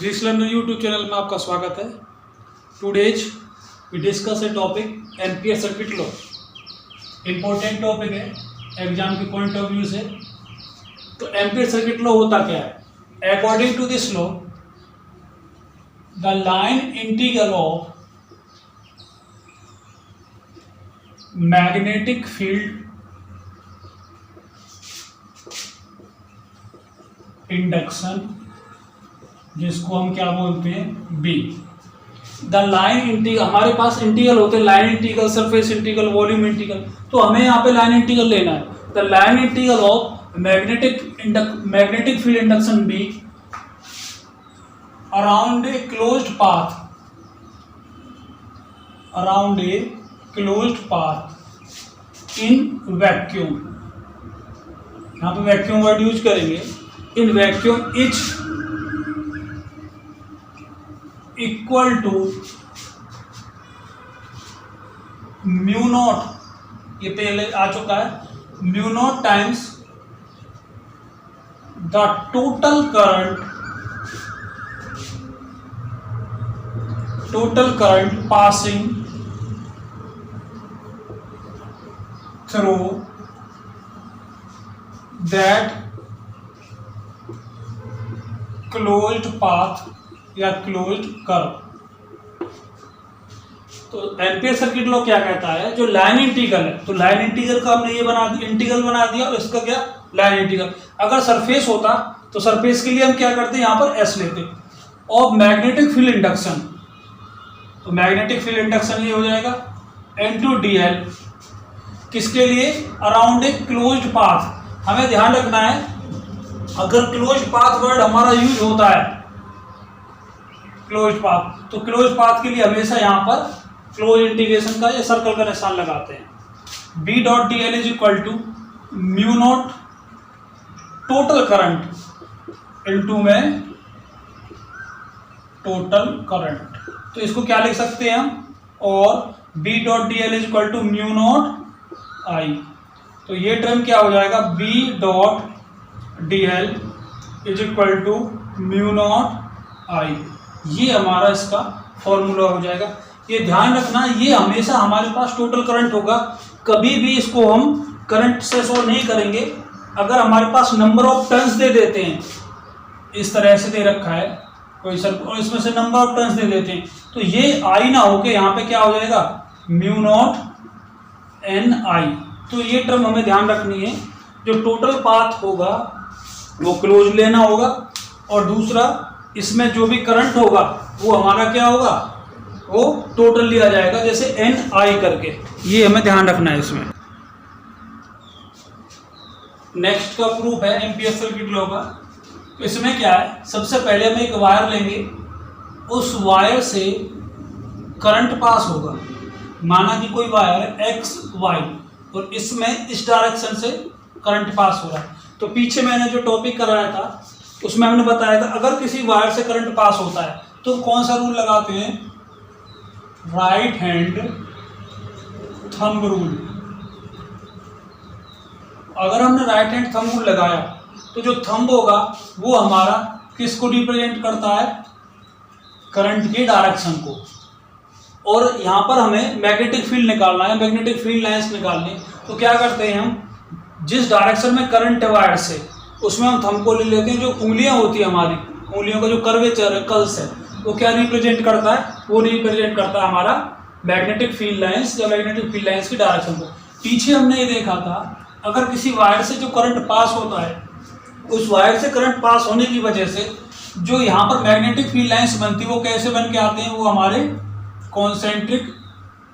Greece learner YouTube channel में आपका स्वागत है। Today's we discuss a topic ampere circuit law. Important topic है एग्जाम के पॉइंट ऑफ व्यू से। तो एम्पियर सर्किट लॉ होता क्या है? According to this law the line integral of magnetic field induction, जिसको हम क्या बोलते हैं, बी। द लाइन इंटीग्रल, हमारे पास इंटीग्रल होते हैं line integral, surface integral, volume integral. तो हमें यहाँ पे लाइन इंटीग्रल लेना है। The line integral of magnetic field induction B around a closed path in vacuum. यहाँ पे वैक्यूम वर्ड यूज करेंगे। In vacuum is equal to mu naught, ये पहले आ चुका है, mu naught times the total current passing through that closed path या closed curve. तो एम्पियर सर्किट लॉ क्या कहता है? जो लाइन इंटीग्रल है, तो लाइन इंटीग्रल का हमने ये इंटीग्रल बना दिया, और इसका क्या, लाइन इंटीग्रल। अगर सरफेस होता तो सरफेस के लिए हम क्या करते हैं, यहाँ पर एस लेते। और मैग्नेटिक फील्ड इंडक्शन, तो मैग्नेटिक फील्ड इंडक्शन ये हो जाएगा N2dl, किसके लिए, अराउंड ए क्लोज्ड पाथ। हमें ध्यान रखना है, अगर क्लोज्ड पाथ वर्ड हमारा यूज होता है, क्लोज्ड पाथ, तो क्लोज्ड पाथ के लिए हमेशा यहाँ पर क्लोज इंटीग्रेशन का या सर्कल का निशान लगाते हैं। B dot D L is equal to mu naught total current into में टोटल करंट। तो इसको क्या लिख सकते हैं हम, और B dot D L is equal to mu naught I. तो ये टर्म क्या हो जाएगा, B dot D L is equal to mu naught I. ये हमारा इसका फॉर्मूला हो जाएगा। ये ध्यान रखना, ये हमेशा हमारे पास टोटल करंट होगा। कभी भी इसको हम करंट से सॉल्व नहीं करेंगे। अगर हमारे पास नंबर ऑफ टर्न्स दे देते हैं, इस तरह से दे रखा है कोई सर, और इसमें से नंबर ऑफ टर्न्स दे देते हैं, तो ये आई ना होके यहाँ पे क्या हो जाएगा, म्यू नॉट एन आई। तो ये टर्म हमें ध्यान रखनी है। जो टोटल पाथ होगा वो क्लोज लेना होगा, और दूसरा इसमें जो भी करंट होगा वो हमारा क्या होगा, वो टोटल लिया जाएगा, जैसे एन आई करके। ये हमें ध्यान रखना है इसमें। नेक्स्ट का प्रूफ है एम्पियर सर्किट लॉ का। तो इसमें क्या है, सबसे पहले हम एक वायर लेंगे, उस वायर से करंट पास होगा। माना कि कोई वायर है एक्स वाई, और इसमें इस डायरेक्शन से करंट पास हो रहा है। तो पीछे मैंने जो टॉपिक कराया था उसमें हमने बताया था, अगर किसी वायर से करंट पास होता है तो कौन सा रूल लगाते हैं, राइट हैंड थंब रूल। अगर हमने राइट हैंड थंब रूल लगाया तो जो थंब होगा वो हमारा किसको रिप्रेजेंट करता है, करंट के डायरेक्शन को। और यहाँ पर हमें मैग्नेटिक फील्ड निकालना है, मैग्नेटिक फील्ड लाइंस निकालनी। तो क्या करते हैं हम, जिस डायरेक्शन में करंट है वायर से, उसमें हम थंब को ले लेते हैं। जो उंगलियां होती है हमारी, उंगलियों का जो कर्वेचर है, कल्स है, वो क्या रिप्रेजेंट करता है, वो रिप्रेजेंट करता है हमारा मैग्नेटिक फील्ड लाइंस या मैग्नेटिक फील्ड लाइंस की डायरेक्शन को। पीछे हमने ये देखा था, अगर किसी वायर से जो करंट पास होता है, उस वायर से करंट पास होने की वजह से जो यहाँ पर मैग्नेटिक फील्ड लाइंस बनती है, वो कैसे बन के आते हैं, वो हमारे कॉन्सेंट्रिक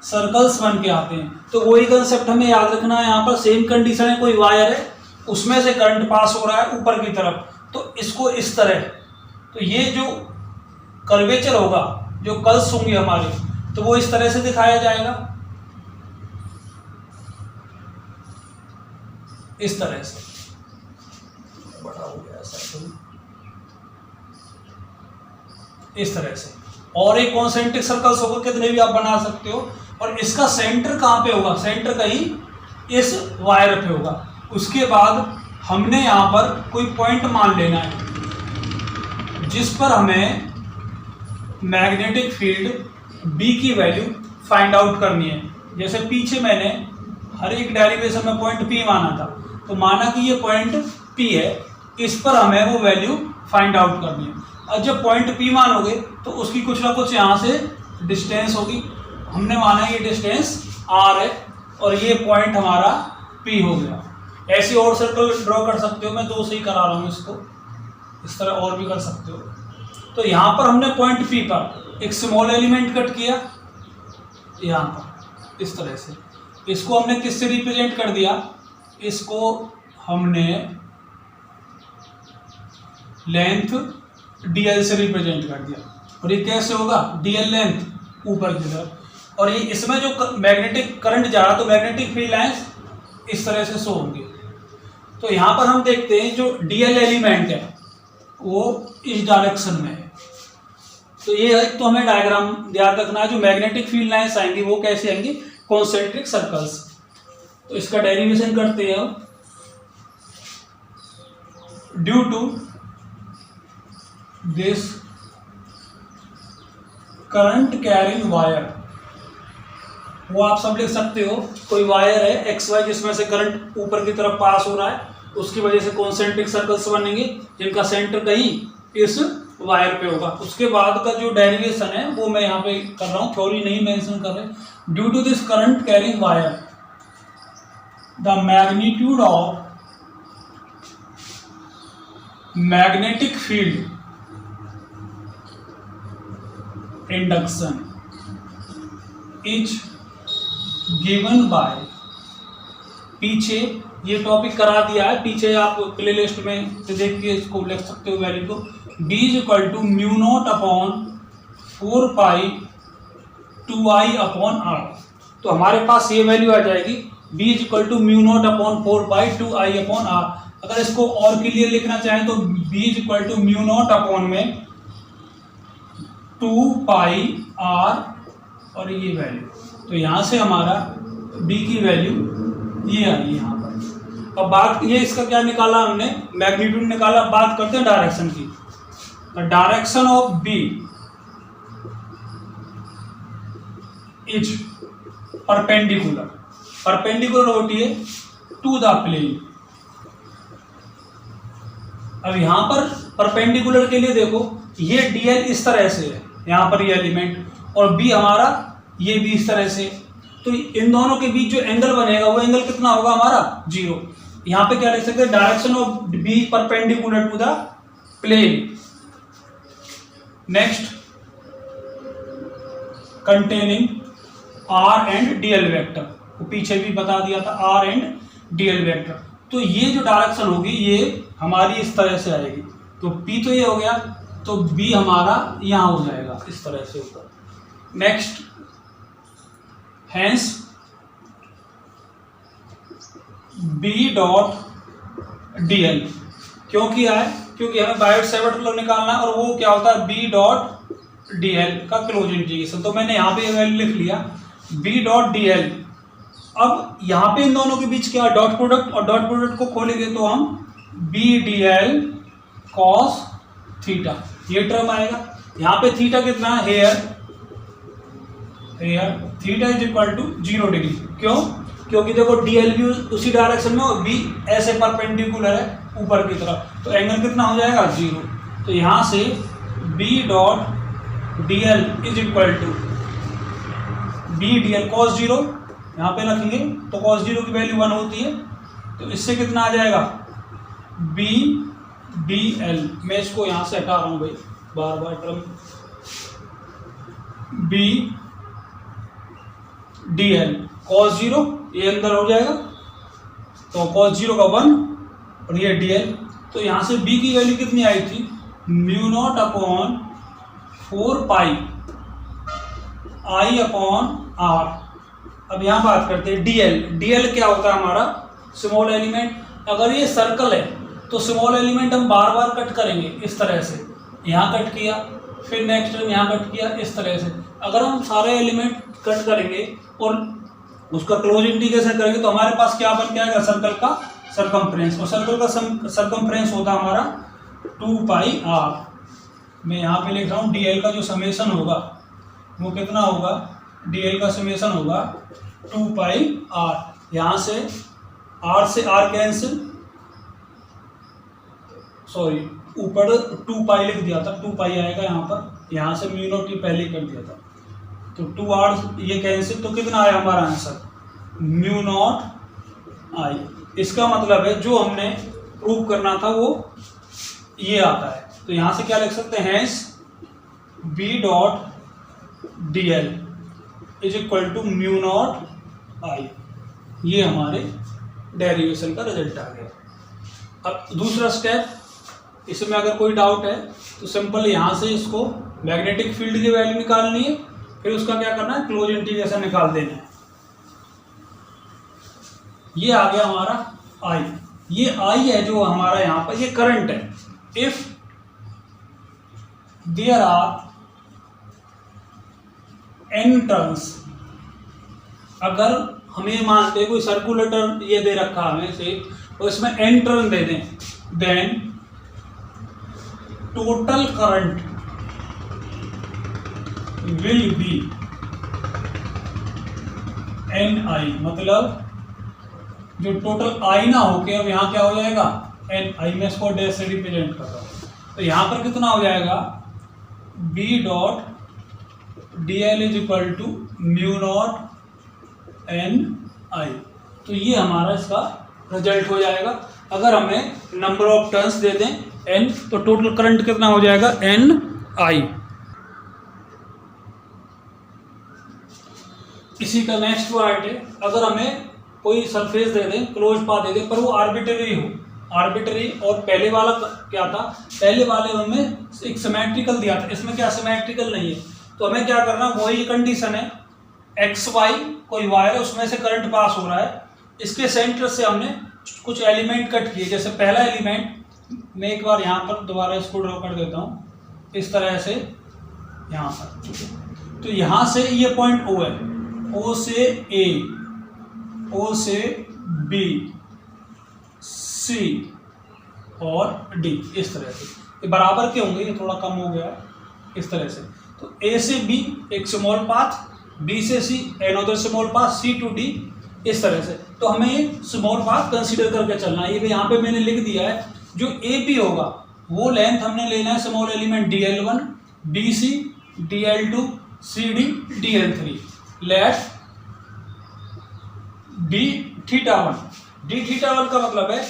सर्कल्स बन के आते हैं। तो वही कंसेप्ट हमें याद रखना है। यहाँ पर सेम कंडीशन है, कोई वायर है, उसमें से करंट पास हो रहा है ऊपर की तरफ, तो इसको इस तरह, तो ये जो कर्वेचर होगा, जो कल्स होंगे हमारे, तो वो इस तरह से दिखाया जाएगा, इस तरह से। बड़ा हो गया सर्कल, इस तरह से। और एक कॉन्सेंट्रिक सर्कल्स होगा, कितने भी आप बना सकते हो। और इसका सेंटर कहाँ पे होगा, सेंटर कहीं इस वायर पे होगा। उसके बाद हमने यहाँ पर कोई पॉइंट मान लेना है जिस पर हमें मैग्नेटिक फील्ड बी की वैल्यू फाइंड आउट करनी है। जैसे पीछे मैंने हर एक डेरिवेशन में पॉइंट पी माना था, तो माना कि ये पॉइंट पी है, इस पर हमें वो वैल्यू फाइंड आउट करनी है। और जब पॉइंट पी मानोगे तो उसकी कुछ ना कुछ यहाँ से डिस्टेंस होगी। हमने माना ये डिस्टेंस आर है और ये पॉइंट हमारा पी हो गया। ऐसे और सर्कल ड्रॉ कर सकते हो, मैं दो से ही करा रहा हूँ इसको, इस तरह और भी कर सकते हो। तो यहाँ पर हमने पॉइंट पी पर एक स्मॉल एलिमेंट कट किया, यहाँ पर इस तरह से। इसको हमने किससे रिप्रेजेंट कर दिया, इसको हमने लेंथ dl से रिप्रेजेंट कर दिया। और ये कैसे होगा, dl लेंथ ऊपर की तरफ, और ये इसमें जो मैग्नेटिक करंट जा रहा, तो मैग्नेटिक फील्ड लाइंस इस तरह से शो होंगे। तो यहाँ पर हम देखते हैं जो dl एलिमेंट है वो इस डायरेक्शन में है। तो ये एक तो हमें डायग्राम याद रखना है, जो मैग्नेटिक फील्ड लाइंस आएंगी वो कैसे आएंगी, कॉन्सेंट्रिक सर्कल्स। तो इसका डेरिवेशन करते हैं। Due to this current carrying wire, वो आप सब लिख सकते हो, कोई वायर है एक्स वाई जिसमें से करंट ऊपर की तरफ पास हो रहा है, उसकी वजह से कॉन्सेंट्रिक सर्कल्स बनेंगे जिनका सेंटर कहीं इस वायर पे होगा। उसके बाद का जो डेरिवेशन है वो मैं यहाँ पे कर रहा हूँ, थ्योरी नहीं मेंशन कर रहे। Due to this current carrying wire the magnitude of magnetic field induction is given by, पीछे ये टॉपिक करा दिया है, पीछे आप प्लेलिस्ट में से देख के इसको लिख सकते हो वैल्यू को। d is equal to mu naught upon 4 pi 2i upon r। तो हमारे पास ये वैल्यू आ जाएगी b is equal to mu naught upon 4 pi 2i upon r। अगर इसको और क्लियर लिखना चाहें तो b is equal to mu naught upon में 2 पाई r और ये वैल्यू। तो यहाँ से हमारा b की वैल्यू ये आई यहाँ पर। अब बात ये इसका क्या निकाला हमने, मैग्नीट्यूड निकाला। बात करते हैं डायरेक्शन की। The direction of b is perpendicular, perpendicular होती है टू द प्लेन। अब यहाँ पर परपेंडिकुलर के लिए देखो, ये dl इस तरह से है यहाँ पर ये एलिमेंट, और b हमारा ये भी इस तरह से। तो इन दोनों के बीच जो एंगल बनेगा वो एंगल कितना होगा हमारा, 0। यहाँ पे क्या लिख सकते हैं, direction of b perpendicular to the plane. Next, containing r and dl vector, वो पीछे भी बता दिया था, r एंड dl वेक्टर। तो ये जो डायरेक्शन होगी ये हमारी इस तरह से आएगी। तो p तो ये हो गया, तो b हमारा यहाँ हो जाएगा इस तरह से ऊपर। Next, hence b dot dl क्यों किया है, क्योंकि हमें बायोट सेवर्ट लॉ निकालना है, और वो क्या होता है b डॉट dl का क्लोज इंटीग्रेशन। तो मैंने यहाँ पे वैल्यू लिख लिया b डॉट dl। अब यहाँ पे इन दोनों के बीच क्या, डॉट प्रोडक्ट, और डॉट प्रोडक्ट को खोलेंगे तो हम b dl cos थीटा, ये टर्म आएगा। यहाँ पे थीटा कितना है, here theta is equal to 0 degree. क्यों, क्योंकि देखो dl भी उसी डायरेक्शन में और b ऐसे परपेंडिकुलर है ऊपर की तरफ, तो एंगल कितना हो जाएगा, 0। तो यहाँ से b dot dl is equal to b dl cos 0, यहाँ पे रखेंगे तो cos 0 की वैल्यू 1 होती है। तो इससे कितना आ जाएगा, b dl। मैं इसको यहाँ से हटा रहा हूँ भाई, बार बार टर्म, b dl cos 0, ये अंदर हो जाएगा, तो cos 0 का 1 और ये dl। तो यहाँ से b की वैल्यू कितनी आई थी, mu naught upon 4 pi i upon r। अब यहाँ बात करते हैं dl। dl क्या होता है हमारा, स्मॉल एलिमेंट। अगर ये सर्कल है तो स्मॉल एलिमेंट हम बार बार कट करेंगे इस तरह से, यहाँ कट किया, फिर नेक्स्ट टाइम यहाँ कट किया, इस तरह से। अगर हम सारे एलिमेंट कट करेंगे और उसका क्लोज इंटीग्रेशन करेंगे तो हमारे पास क्या बन के आएगा, सर्कल का सरकमफ्रेंस। और सर्कल का सरकमफ्रेंस होता है हमारा 2 पाई r। मैं यहाँ पे लिख रहा हूँ DL का जो समेशन होगा वो कितना होगा, DL का समेशन होगा 2 पाई R। यहाँ से R कैंसिल, सॉरी ऊपर 2 पाई लिख दिया था, 2 पाई आएगा यहाँ पर, यहाँ से म्यू नॉट ये पहले ही कर दिया था, तो 2R ये कैंसिल, तो कितना आया हमारा आंसर, म्यू नॉट आई। इसका मतलब है जो हमने प्रूव करना था वो ये आता है। तो यहाँ से क्या लिख सकते हैं, B dot DL is equal to mu naught I. ये हमारे डेरिवेशन का रिजल्ट आ गया। अब दूसरा स्टेप, इसमें अगर कोई डाउट है तो सिंपल यहाँ से इसको मैग्नेटिक फील्ड की वैल्यू निकालनी है, फिर उसका क्या करना है, क्लोज इंटीग्रेशन निकाल देना है। ये आ गया हमारा I। ये I है जो हमारा यहाँ पर ये करंट है। If there are n turns, अगर हमें मानते हैं कोई सर्कुलेटर ये दे रखा हमें से, और इसमें n टर्न दे दें, then total current will be NI। मतलब जो टोटल I ना होके अब यहाँ क्या हो जाएगा, NI। में इसको डैश से रिप्रेजेंट कर रहा हूँ, तो यहाँ पर कितना हो जाएगा, B dot DL is equal to mu naught NI। तो ये हमारा इसका रिजल्ट हो जाएगा। अगर हमें नंबर ऑफ टर्न्स दे दें N, तो टोटल करंट कितना हो जाएगा, NI। इसी का नेक्स्ट पार्ट है, अगर हमें कोई सरफेस दे दें, क्लोज पाथ दे दें, पर वो आर्बिट्ररी हो, आर्बिट्ररी, और पहले वाला क्या था, पहले वाले उनमें एक सिमेट्रिकल दिया था, इसमें क्या सिमेट्रिकल नहीं है। तो हमें क्या करना, वही कंडीशन है, XY कोई वायर, उसमें से करंट पास हो रहा है, इसके सेंटर से हमने कुछ एलिमेंट कट किए। जैसे पहला एलिमेंट, मैं एक बार यहाँ पर दोबारा इसको ड्रॉ कर देता हूँ इस तरह से, यहाँ पर, तो यहाँ से ये पॉइंट O है, O से A, O से B, C और D, इस तरह से। ये बराबर के होंगे, ये थोड़ा कम हो गया इस तरह से। तो A से B एक स्मॉल पाथ, B से C another small path, C to D, इस तरह से। तो हमें ये स्मॉल पाथ कंसीडर करके चलना है। ये भी यहाँ पे मैंने लिख दिया है, जो AB होगा वो लेंथ हमने लेना है small element DL1, BC, DL2, CD, DL3। Let d theta 1 का मतलब है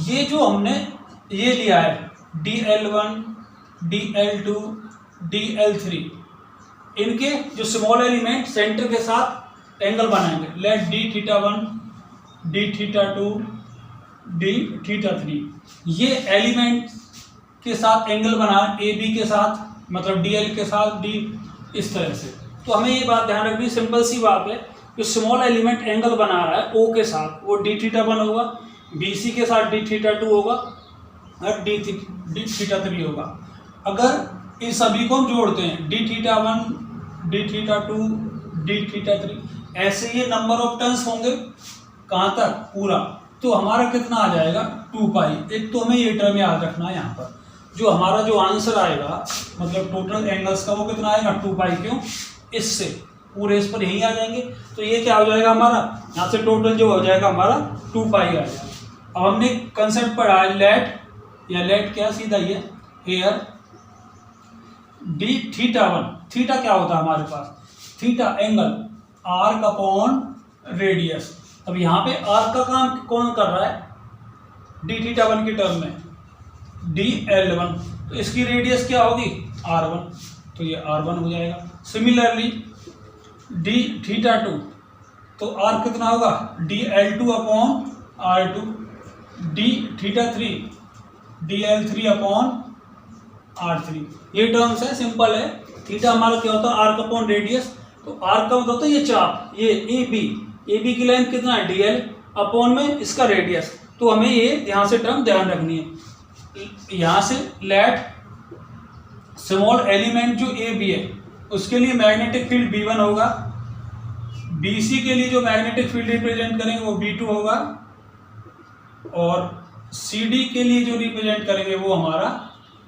ये जो हमने ये लिया है DL1, DL2, DL3, इनके जो स्मॉल एलिमेंट सेंटर के साथ एंगल बनाएंगे। Let d theta 1, d theta 2, d theta 3, ये एलिमेंट के साथ एंगल बना AB के साथ, मतलब DL के साथ D, इस तरह से। तो हमें ये बात ध्यान रखनी, सिंपल सी बात है, जो स्मॉल एलिमेंट एंगल बना रहा है O के साथ, वो d थीटा 1 होगा, BC के साथ d थीटा 2 होगा और d थीटा 3 होगा। अगर इन सभी को हम जोड़ते हैं, d theta 1, d theta 2, d theta 3, ऐसे ये नंबर ऑफ टर्न्स होंगे कहाँ तक, पूरा। तो हमारा कितना आ जाएगा, 2 पाई। एक तो हमें ये टर्म याद रखना है, यहाँ पर जो हमारा जो आंसर आएगा, मतलब टोटल एंगल्स का, वो कितना आएगा, 2 पाई। क्यों, इससे पूरे इस पर यहीं आ जाएंगे, तो ये क्या हो जाएगा हमारा, यहाँ से टोटल जो हो जाएगा हमारा 2 पाई आ जाएगा। अब हमने कंसेप्ट पढ़ा है लेट, या लेट क्या, सीधा ही है, हेयर d थीटा 1, थीटा क्या होता है हमारे पास, theta angle arc upon radius. अब यहाँ पे आर्क का काम कौन कर रहा है, d थीटा 1 की टर्म में DL1, तो इसकी रेडियस क्या होगी, R1, तो ये R1 हो जाएगा। सिमिलरली d थीटा 2, तो R कितना होगा, DL2 upon R2, d theta 3 DL3 upon R3। ये टर्म्स है, सिंपल है। थीटा हमारा क्या होता है, आर्क अपॉन रेडियस, तो आर्क का मतलब होता है ये चाप, ये AB की लेंथ कितना है, DL अपॉन में इसका रेडियस। तो हमें ये यहाँ से टर्म ध्यान रखनी है। यहाँ से लेट स्मॉल एलिमेंट जो AB है उसके लिए मैग्नेटिक फील्ड B1 होगा, BC के लिए जो मैग्नेटिक फील्ड रिप्रेजेंट करेंगे वो B2 होगा, और CD के लिए जो रिप्रेजेंट करेंगे वो हमारा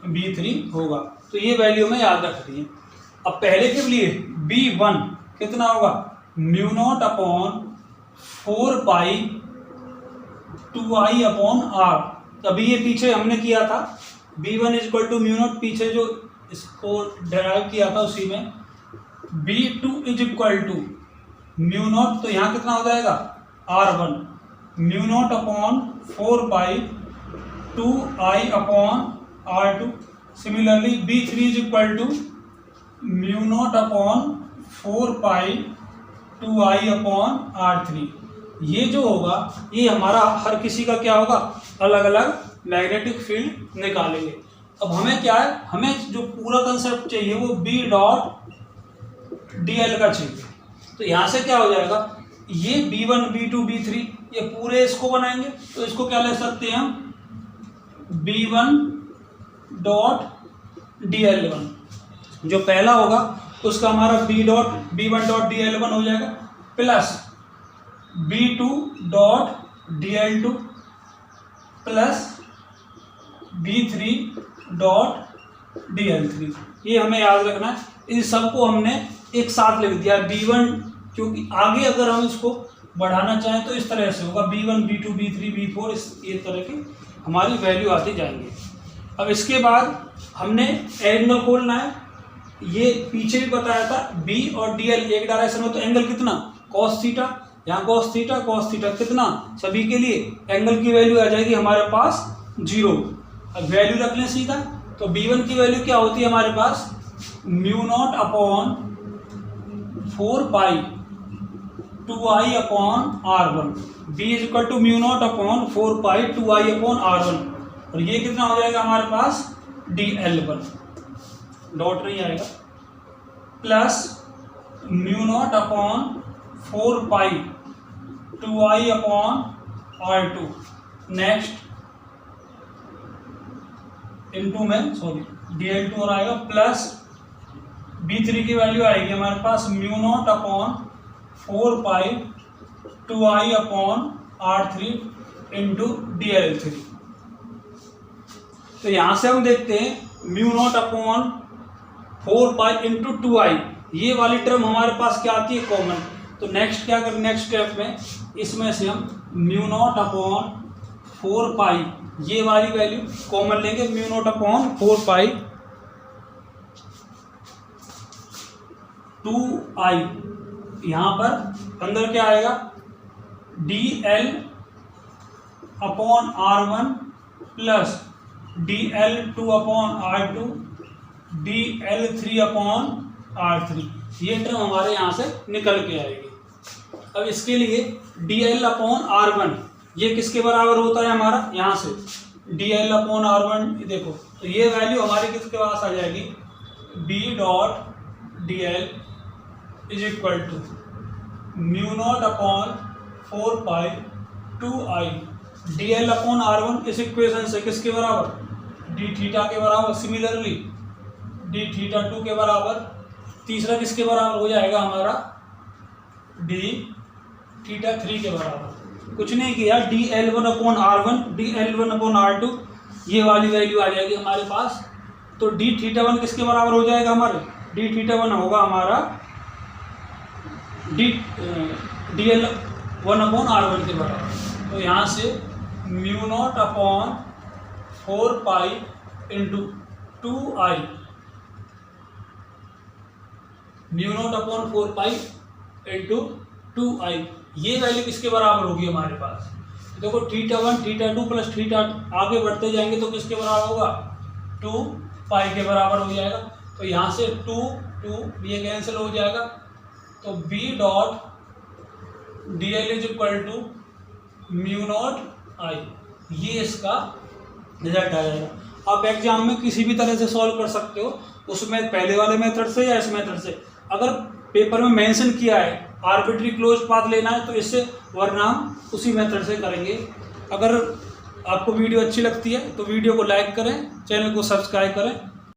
B3 होगा। तो ये वैल्यू हमें याद रखनी है। अब पहले के लिए B1 कितना होगा, mu naught upon 4 pi 2i upon R. अभी ये पीछे हमने किया था B1 equal to mu not, पीछे जो इसको डेराइव किया था उसी में B2 is equal to mu naught, तो यहाँ कितना हो जाएगा R1 mu naught upon 4 pi 2i upon R2। Similarly B3 is equal to mu naught upon 4 pi 2i upon R3। ये जो होगा ये हमारा हर किसी का क्या होगा, अलग अलग मैग्नेटिक फील्ड निकालेंगे। अब हमें क्या है, हमें जो पूरा कंसेप्ट चाहिए वो B डॉट DL का चाहिए। तो यहाँ से क्या हो जाएगा, ये B1 B2 B3 ये पूरे इसको बनाएंगे, तो इसको क्या ले सकते हैं हम, B1 डॉट DL1। जो पहला होगा उसका हमारा B1 डॉट DL1 हो जाएगा, plus B2 dot DL2 plus B3 dot DL3। ये हमें याद रखना है। इन सबको हमने एक साथ लिख दिया B1, क्योंकि आगे अगर हम इसको बढ़ाना चाहें तो इस तरह से होगा B1 B2 B3 B4, ये तरह की हमारी वैल्यू आती जाएंगे। अब इसके बाद हमने एंगल खोलना है। ये पीछे भी बताया था B और DL एक डायरेक्शन में, तो एंगल कितना cos थीटा, यहाँ cos थीटा कितना, सभी के लिए एंगल की वैल्यू आ जाएगी हमारे पास 0। अब वैल्यू रख लें सीधा, तो B1 की वैल्यू क्या होती है हमारे पास, mu naught upon 4 pi 2i upon R1। B is equal to mu naught upon 4 pi 2i upon R1, और ये कितना हो जाएगा हमारे पास DL1, डॉट नहीं आएगा, plus mu naught upon 4 pi 2i upon R2। Next into में DL2 और आएगा, प्लस B3 की वैल्यू आएगी हमारे पास mu naught upon 4 pi 2i upon R3 into DL3। तो यहाँ से हम देखते हैं mu naught upon 4 pi into 2i, ये वाली टर्म हमारे पास क्या आती है, कॉमन। तो नेक्स्ट क्या करें, नेक्स्ट स्टेप में इसमें से हम म्यू नॉट अपॉन 4 पाई ये वाली वैल्यू कॉमन लेंगे, mu naught upon 4 pi 2i, यहाँ पर अंदर क्या आएगा, DL upon R1 plus DL2 upon R2 DL3 upon R3। ये टर्म हमारे यहाँ से निकल के आएगी। अब इसके लिए DL अपॉन R1 ये किसके बराबर होता है हमारा, यहाँ से DL अपॉन R1 देखो, तो ये वैल्यू हमारी किसके पास आ जाएगी, B dot DL is equal to mu naught upon 4 pi 2i DL upon R1 इस इक्वेशन से किसके बराबर, d थीटा के बराबर। सिमिलरली d थीटा 2 के बराबर, तीसरा किसके बराबर हो जाएगा हमारा, d थीटा 3 के बराबर। कुछ नहीं किया, DL1 upon R1 DL1 upon R2 ये वाली वैल्यू आ जाएगी हमारे पास। तो d थीटा 1 किसके बराबर हो जाएगा हमारे, d थीटा 1 होगा हमारा DL1 अपॉन R1 के बराबर। तो यहाँ से mu naught upon 4 pi into 2i, mu naught upon 4 pi into 2i, ये वैल्यू किसके बराबर होगी हमारे पास, देखो थीटा 1 थीटा 2 प्लस थीटा, आगे बढ़ते जाएंगे तो किसके बराबर होगा, 2 पाई के बराबर हो जाएगा। तो यहाँ से 2 ये कैंसिल हो जाएगा, तो B dot DL is equal to mu naught I, ये इसका रिजल्ट आ जाएगा। आप एग्जाम में किसी भी तरह से सॉल्व कर सकते हो, उसमें पहले वाले मेथड से या इस मेथड से। अगर पेपर में मेंशन किया है आर्बिट्री क्लोज पाथ लेना है तो इससे, वरना हम उसी मेथड से करेंगे। अगर आपको वीडियो अच्छी लगती है तो वीडियो को लाइक करें, चैनल को सब्सक्राइब करें।